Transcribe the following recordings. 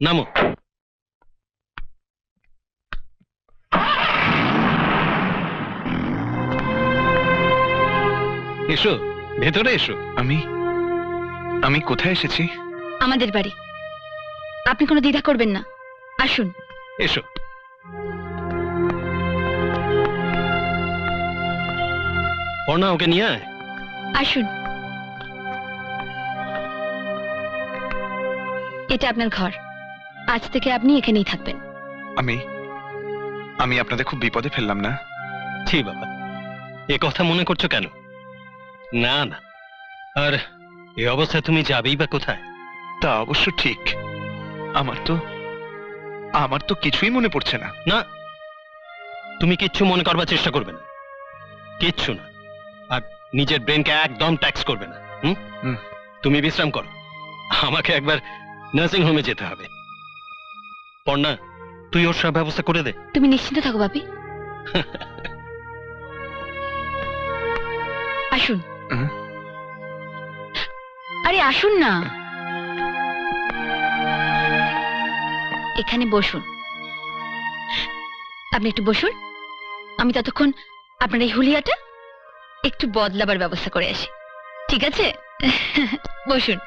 নামো। এসো, ভেতরে এসো। আমি আমি কোথায় এসেছি? আমাদের বাড়ি। আপনি কোনো দ্বিধা করবেন না, আসুন। এসো। পর্ণা, ওকে নিয়ে আয়। আসুন। এটা আপনার ঘর, আজ থেকে আপনি এখানেই থাকবেন। আমি আমি আপনাদের খুব বিপদে ফেললাম না? ছি বাবা, এ কথা মনে করছো কেন? না না, আর এই অবস্থায় তুমি যাবেই বা কোথায়? তা অবশ্য ঠিক। আমার তো কিছুই মনে পড়ছে না। না, তুমি কিচ্ছু মনে করবার চেষ্টা করবে না, কিচ্ছু না। আর নিজের ব্রেনকে একদম ট্যাক্স করবে না। তুমি বিশ্রাম করো, আমাকে একবার নার্সিং হোমে যেতে হবে। পর্ণা, তুই ওর সব ব্যবস্থা করে দে। তুমি নিশ্চিন্ত থাকো বাপি। আসুন। আরে আসুন না, এখানে বসুন। আপনি একটু বসুন, আমি ততক্ষণ আপনার এই হুলিয়াটা একটু বদলাবার ব্যবস্থা করে আসি, ঠিক আছে? বসুন।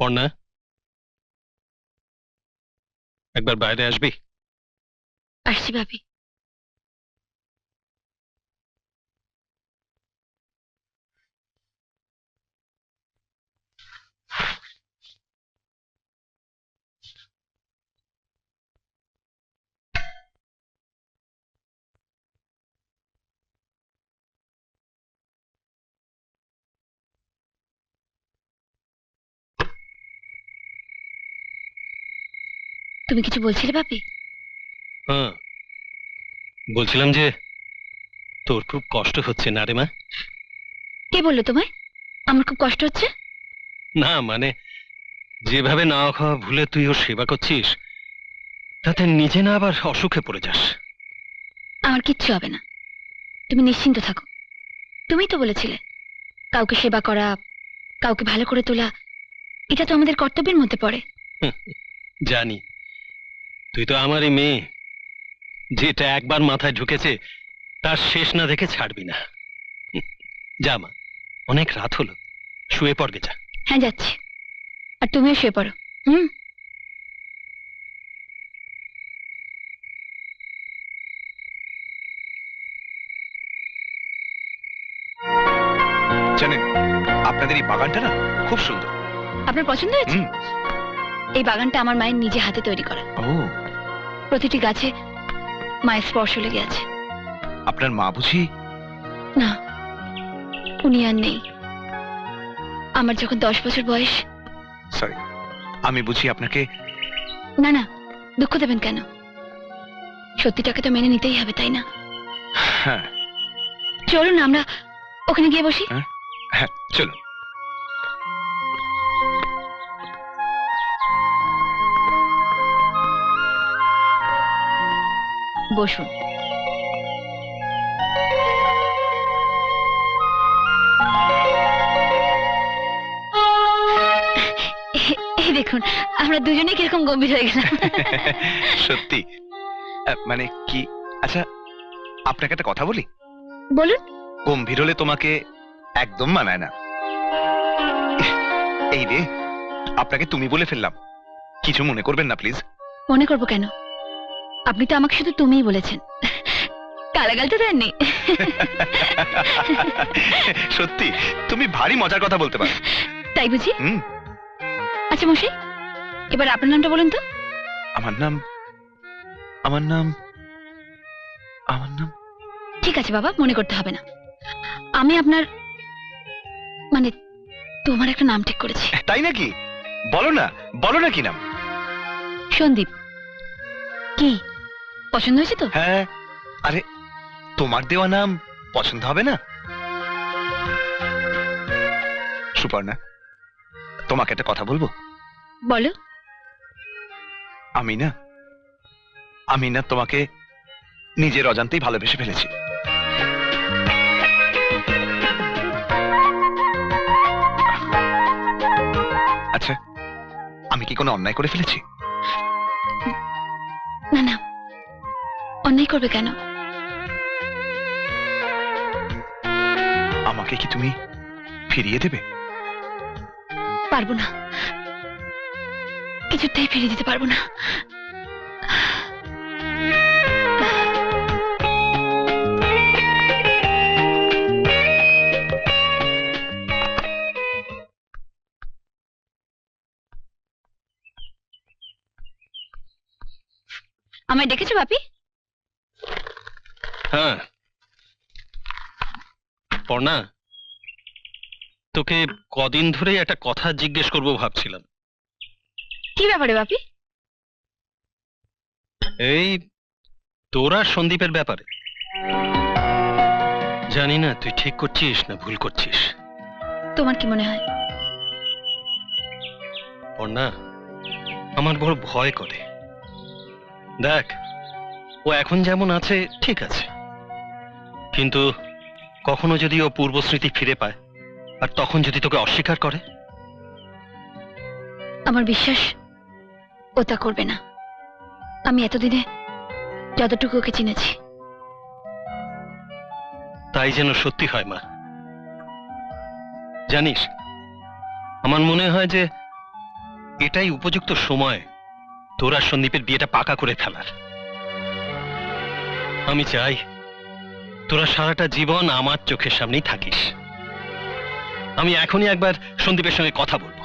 পর্ণা, একবার বাইরে আসবি? আসছি ভাবি। তুমি কিছু বলছিলে ভাবি? হ্যাঁ, বলছিলাম যে তোর খুব কষ্ট হচ্ছে না রে মা? কে বললো তোমায় আমার খুব কষ্ট হচ্ছে? না মানে, যেভাবে না খাওয়া ভুলে তুই ওর সেবা করছিস, তাতে নিজে না আবার অসুখে পড়ে যাস। আমার কিচ্ছু হবে না, তুমি নিশ্চিন্ত থাকো। তুমিই তো বলেছিলে কাউকে সেবা করা, কাউকে ভালো করে তোলা, এটা তো আমাদের কর্তব্যের মধ্যে পড়ে। জানি, তুই তো আমারই মেয়ে, যেটা একবার মাথায় ঢুকেছে তার শেষ না দেখে ছাড়বি না। যা মা, অনেক রাত হলো, শুয়ে পড়গে যা। হ্যাঁ যাচ্ছি, আর তুমিও শুয়ে পড়ো। হুম। জানেন, আপনাদের এই বাগানটা না খুব সুন্দর। আপনার পছন্দ হয়েছে? হুম। এই বাগানটা আমার মায়ের নিজে হাতে তৈরি করা। ও, প্রতিটি গাছে মায়ের স্পর্শ লেগে আছে। আপনার মা বুঝি? না, উনি আর নেই। আমার যখন 10 বছর বয়স। সরি, আমি বুঝি আপনাকে? না না, দুঃখ দেবেন কেন? সত্যিটাকে তো মেনে নিতেই হবে, তাই না? হ্যাঁ চলুন আমরা ওখানে গিয়ে বসি। হ্যাঁ, চলুন। বসুন। এই দেখুন, আমরা দুজনে কিরকম গম্ভীর হয়ে গেলাম। সত্যি? মানে কি? আচ্ছা, আপনাকে একটা কথা বলি। বলুন। গম্ভীর হলে তোমাকে একদম মানায় না। এই রে, আপনাকে তুমি বলে ফেললাম, কিছু মনে করবেন না প্লিজ। মনে করবো কেন? আপনি তো আমাকে শুধু তুমিই বলেছেন, গালাগাল তো দেননি। সত্যি তুমি ভারী মজার কথা বলতে পারো। তাই বুঝি? হুম। আচ্ছা মশাই, এবার আপনার নামটা বলুন তো। আমার নাম আমার নাম আমার নাম ঠিক আছে বাবা, মনে করতে হবে না। আমি আপনার মানে তোমার একটা নাম ঠিক করেছি। তাই নাকি? বলো না, বলো না কি নাম? সন্দীপ। কি পছন্দ হয়েছে তো? হ্যাঁ। আরে, তোমার দেওয়া নাম পছন্দ হবে না? সুপর্ণা, তোমাকে একটা কথা বলবো। বলো। আমি না তোমাকে নিজের অজান্তেই ভালোবেসে ফেলেছি। আচ্ছা, আমি কি কোনো অন্যায় করে ফেলেছি? না না, অন্যায় করবে কেন? আমাকে কি তুমি ফিরিয়ে দেবে? পারবো না, কিছুতেই ফিরিয়ে দিতে পারবো না। আমায় ডেকেছো বাপি? হ্যাঁ পর্ণা, তোকে কদিন ধরে একটা কথা জিজ্ঞেস করব ভাবছিলাম। কি ব্যাপারে বাপি? এই তোরা সন্দীপের ব্যাপারে। জানি না তুই ঠিক করছিস না ভুল করছিস। তোমার কি মনে হয়? পর্ণা, আমার বড় ভয় করে। দেখ, ও এখন যেমন আছে ঠিক আছে, কিন্তু কখনো যদি ও পূর্ব স্মৃতি ফিরে পায়, আর তখন যদি তোকে অস্বীকার করে? আমার বিশ্বাস ও তা করবে না। আমি এতদিনে যতটুকু ওকে চিনেছি। তাই যেন সত্যি হয় মা। জানিস, আমার মনে হয় যে এটাই উপযুক্ত সময় তোরা সন্দীপের বিয়েটা পাকা করে ফেলার। আমি চাই তোরা সারাটা জীবন আমার চোখের সামনেই থাকিস। আমি এখনই একবার সন্দীপের সঙ্গে কথা বলবো।